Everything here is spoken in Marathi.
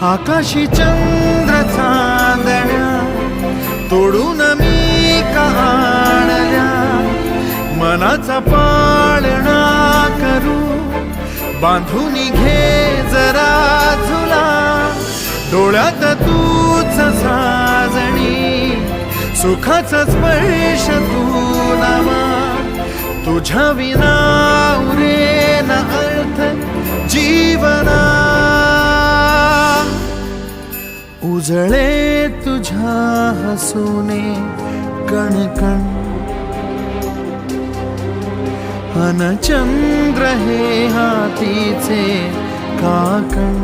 आकाशी चंद्र चांदण्या तोडून मी कहाणल्या, मनाचा पाळणा करू बांधून घे जरा झुला, डोळ्यात तूच साजणी सुखाचा स्पर्श तू नामा, तुझ्या विना उरेन अर्थ जीवना, उजळे तुझ्या हसूने कणकण, अन चंद्र हे हातीचे काकण.